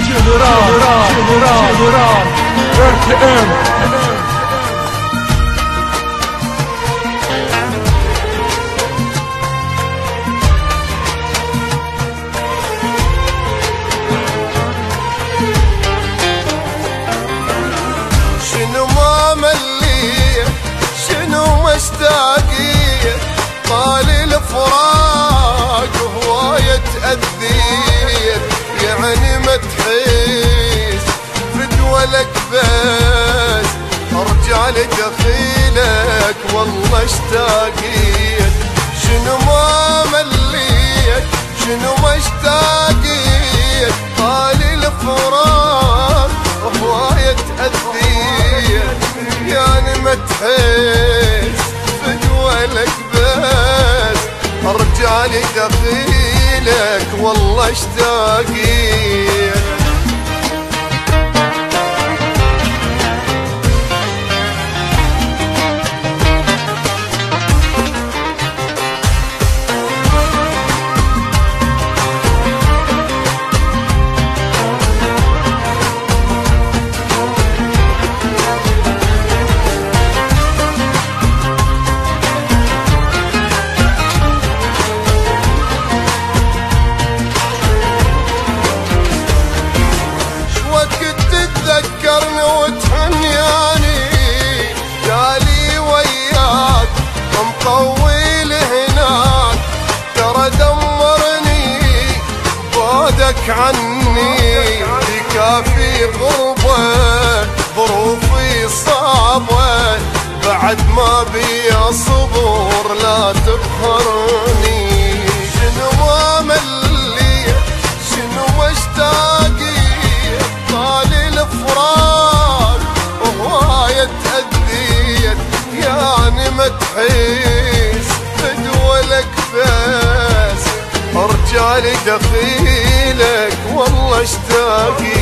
جنرال RTM. شنو ما مليت شنو مشتاقيت طال الفراق هواية تأذيت يعني ما تحس بدولك بس ارجع لدخيلك والله اشتاقيت شنو ما مليت شنو مشتاقيت طال الفراق هواية تأذيت يعني ما تحس بدولك بس ارجع لدخيلك والله اشتاقيت تذكرني وتهنياني جالي وياك مطول هناك ترى دمرني بعدك عني بكافي غربة ظروفي صعبة بعد ما بي صبر لا تقهرني شنو ما مليت شنو مشتاقي طال الفراق وهواية تأذيت يعني ما تحس بدولك بس ارجع لدخيلك والله اشتاقيت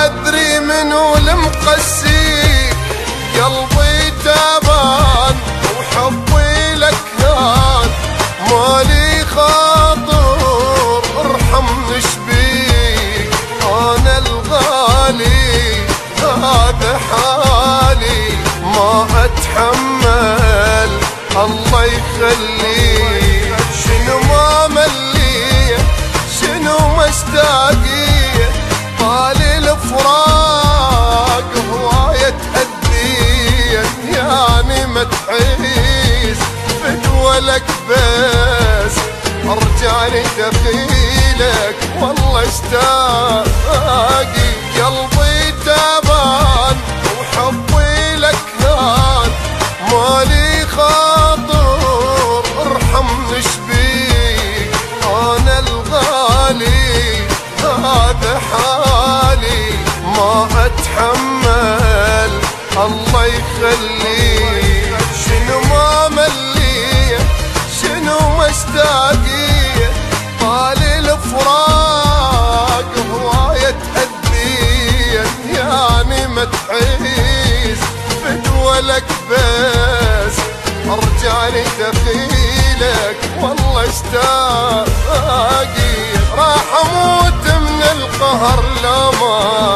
أدري منو المقسيك قلبي تابان وحبي لك هان مالي خاطر ارحمني شبيك أنا الغالي هذا حالي ما أتحمل الله يخليك شنو ما مليت شنو مشتاقيت طال الفراق هواية تأذيت يعني ما تحس بدولك بس ارجع لدخيلك والله اشتاقي قلبي تابان وحبي لك هان مالي خاطر ارحمني شبيك انا الغالي هذا حالي ما أتحمل الله يخليك شنو ما مليت شنو مشتاقيت طال الفراق هواية تأذيت يعني ما تحس بدولك بس ارجع لدخيلك والله اشتاقيت راح اموت من القهر لا ما